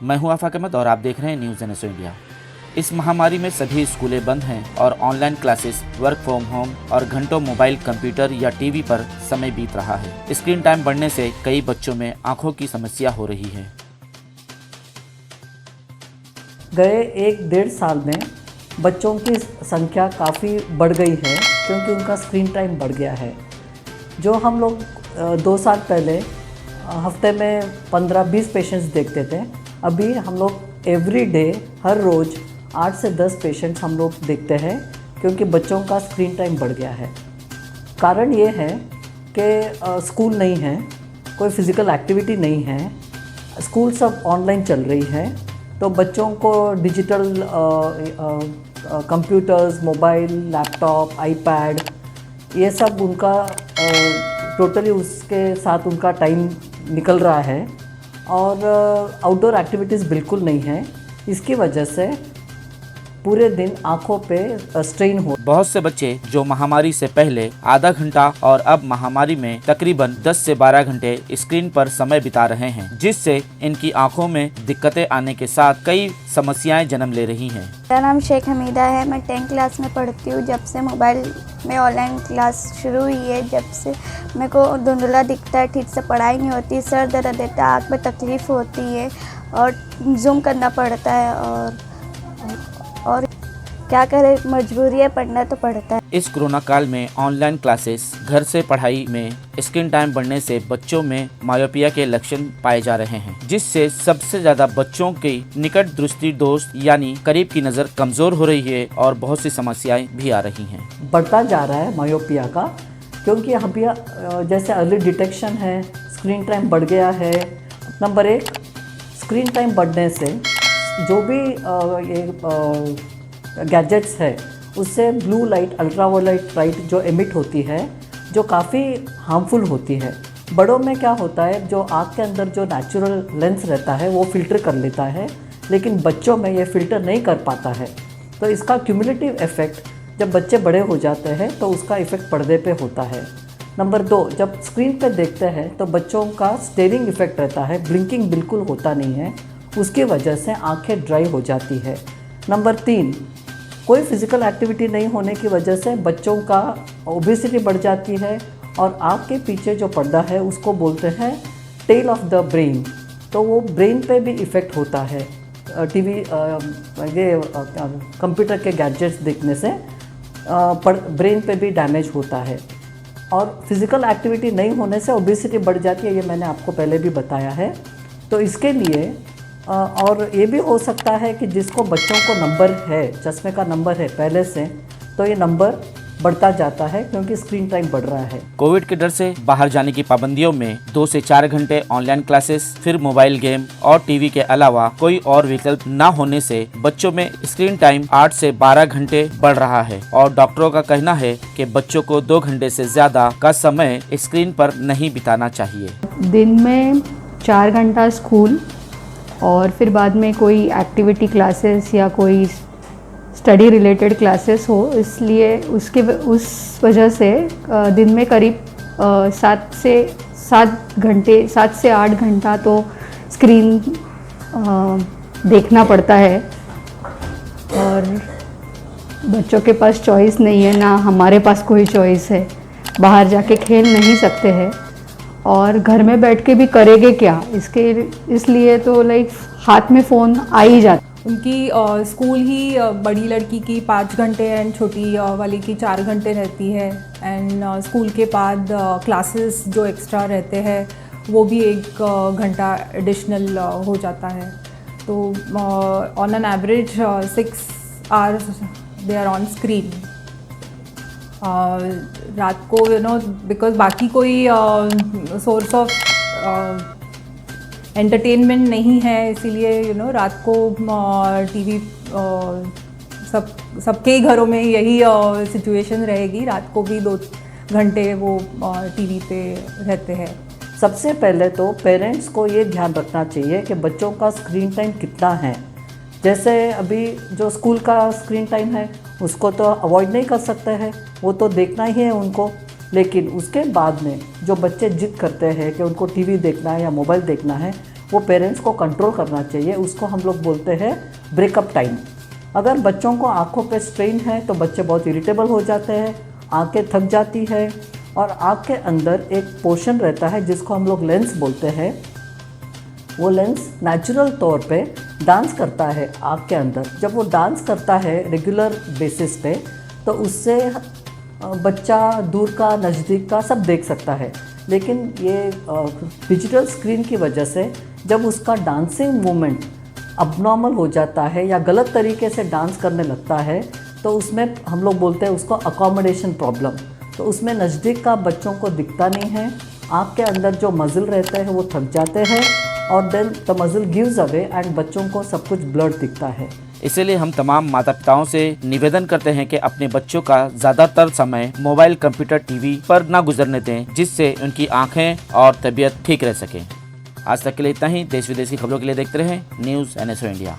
मैं हूं आफाक अहमद और आप देख रहे हैं न्यूज़ एनएसओ इंडिया। इस महामारी में सभी स्कूलें बंद हैं और online classes, work from home और घंटों मोबाइल, कंप्यूटर या टीवी पर समय बीत रहा है। स्क्रीन टाइम बढ़ने से कई बच्चों में आंखों की समस्या हो रही है। गए 1-1.5 साल में बच्चों की संख्या काफ़ी बढ़ गई है क्योंकि उनका स्क्रीन टाइम बढ़ गया है। जो हम लोग 2 साल पहले हफ्ते में 15-20 पेशेंट्स देखते थे, अभी हम लोग एवरी डे हर रोज़ 8 से 10 पेशेंट्स हम लोग देखते हैं क्योंकि बच्चों का स्क्रीन टाइम बढ़ गया है। कारण ये है कि स्कूल नहीं है, कोई फिज़िकल एक्टिविटी नहीं है, स्कूल सब ऑनलाइन चल रही है, तो बच्चों को digital computers, mobile, laptop, iPad ये सब उनका टोटली उसके साथ उनका टाइम निकल रहा है और आउटडोर एक्टिविटीज़ बिल्कुल नहीं है। इसकी वजह से पूरे दिन आंखों पे स्ट्रेन हो। बहुत से बच्चे जो महामारी से पहले आधा घंटा और अब महामारी में तकरीबन 10 से 12 घंटे स्क्रीन पर समय बिता रहे हैं, जिससे इनकी आंखों में दिक्कतें आने के साथ कई समस्याएं जन्म ले रही हैं। मेरा नाम शेख हमीदा है। मैं 10th क्लास में पढ़ती हूँ। जब से मोबाइल में ऑनलाइन क्लास शुरू हुई है, जब से मेरे को धुंधला दिखता है, ठीक से पढ़ाई नहीं होती, सर दर्द देता है, आँख में तकलीफ़ होती है और जूम करना पड़ता है और क्या करे, मजबूरी है, पढ़ना तो पड़ता है। इस कोरोना काल में ऑनलाइन क्लासेस, घर से पढ़ाई में स्क्रीन टाइम बढ़ने से बच्चों में मायोपिया के लक्षण पाए जा रहे हैं, जिससे सबसे ज्यादा बच्चों की निकट दृष्टि दोष यानी करीब की नज़र कमज़ोर हो रही है और बहुत सी समस्याएं भी आ रही हैं। बढ़ता जा रहा है मायोपिया का, क्योंकि अभी जैसे अर्ली डिटेक्शन है, स्क्रीन टाइम बढ़ गया है। नंबर 1, स्क्रीन टाइम बढ़ने से जो भी ये गैजेट्स है उससे ब्लू लाइट, अल्ट्रावायलेट लाइट जो एमिट होती है, जो काफ़ी हार्मफुल होती है। बड़ों में क्या होता है, जो आँख के अंदर जो नेचुरल लेंस रहता है वो फिल्टर कर लेता है, लेकिन बच्चों में ये फिल्टर नहीं कर पाता है। तो इसका क्यूमुलेटिव इफ़ेक्ट जब बच्चे बड़े हो जाते हैं तो उसका इफ़ेक्ट पर्दे पे होता है। नंबर 2, जब स्क्रीन पे देखते हैं तो बच्चों का स्टेरिंग इफ़ेक्ट रहता है, ब्लिंकिंग बिल्कुल होता नहीं है, उसकी वजह से आँखें ड्राई हो जाती है। नंबर 3, कोई फिज़िकल एक्टिविटी नहीं होने की वजह से बच्चों का ओबेसिटी बढ़ जाती है और आँख के पीछे जो पर्दा है उसको बोलते हैं टेल ऑफ द ब्रेन, तो वो ब्रेन पे भी इफ़ेक्ट होता है। टीवी ये कंप्यूटर के गैजेट्स देखने से ब्रेन पे भी डैमेज होता है और फिज़िकल एक्टिविटी नहीं होने से ओबेसिटी बढ़ जाती है, ये मैंने आपको पहले भी बताया है। तो इसके लिए और ये भी हो सकता है कि जिसको बच्चों को नंबर है, चश्मे का नंबर है पहले से, तो ये नंबर बढ़ता जाता है क्योंकि स्क्रीन टाइम बढ़ रहा है। कोविड के डर से बाहर जाने की पाबंदियों में 2 से 4 घंटे ऑनलाइन क्लासेस, फिर मोबाइल गेम और टीवी के अलावा कोई और विकल्प न होने से बच्चों में स्क्रीन टाइम 8 से 12 घंटे बढ़ रहा है और डॉक्टरों का कहना है कि बच्चों को 2 घंटे से ज्यादा का समय स्क्रीन पर नहीं बिताना चाहिए। दिन में 4 घंटा स्कूल और फिर बाद में कोई एक्टिविटी क्लासेस या कोई स्टडी रिलेटेड क्लासेस हो, इसलिए उस वजह से दिन में करीब 7 से 8 घंटा तो स्क्रीन देखना पड़ता है और बच्चों के पास चॉइस नहीं है, ना हमारे पास कोई चॉइस है, बाहर जाके खेल नहीं सकते हैं और घर में बैठ के भी करेंगे क्या, इसलिए तो लाइक हाथ में फ़ोन आ ही जाता। उनकी स्कूल ही बड़ी लड़की की 5 घंटे एंड छोटी वाली की 4 घंटे रहती है एंड स्कूल के बाद क्लासेस जो एक्स्ट्रा रहते हैं वो भी 1 घंटा एडिशनल हो जाता है। तो on an average 6 hours they are on screen. रात को बिकॉज बाकी कोई सोर्स ऑफ एंटरटेनमेंट नहीं है, इसीलिए रात को टीवी सबके घरों में यही सिचुएशन रहेगी, रात को भी 2 घंटे वो टीवी पे रहते हैं। सबसे पहले तो पेरेंट्स को ये ध्यान रखना चाहिए कि बच्चों का स्क्रीन टाइम कितना है। जैसे अभी जो स्कूल का स्क्रीन टाइम है उसको तो अवॉइड नहीं कर सकते हैं, वो तो देखना ही है उनको, लेकिन उसके बाद में जो बच्चे जिद करते हैं कि उनको टीवी देखना है या मोबाइल देखना है, वो पेरेंट्स को कंट्रोल करना चाहिए। उसको हम लोग बोलते हैं ब्रेकअप टाइम। अगर बच्चों को आँखों पे स्ट्रेन है तो बच्चे बहुत इरिटेबल हो जाते हैं, आँखें थक जाती है और आँख के अंदर एक पोर्शन रहता है जिसको हम लोग लेंस बोलते हैं। वो लेंस नेचुरल तौर पे डांस करता है आँख के अंदर। जब वो डांस करता है रेगुलर बेसिस पे तो उससे बच्चा दूर का नज़दीक का सब देख सकता है। लेकिन ये डिजिटल स्क्रीन की वजह से जब उसका डांसिंग मूवमेंट अबनॉर्मल हो जाता है या गलत तरीके से डांस करने लगता है तो उसमें हम लोग बोलते हैं उसको अकोमोडेशन प्रॉब्लम। तो उसमें नज़दीक का बच्चों को दिखता नहीं है, आँख के अंदर जो मज़ल रहते हैं वो थक जाते हैं और then the muzzle gives away and बच्चों को सब कुछ ब्लर दिखता है। इसीलिए हम तमाम माता पिताओं से निवेदन करते हैं कि अपने बच्चों का ज्यादातर समय मोबाइल, कंप्यूटर, टीवी पर ना गुजरने दें, जिससे उनकी आंखें और तबीयत ठीक रह सके। आज तक के लिए इतना ही। देश विदेश की खबरों के लिए देखते रहें न्यूज़ NSO इंडिया।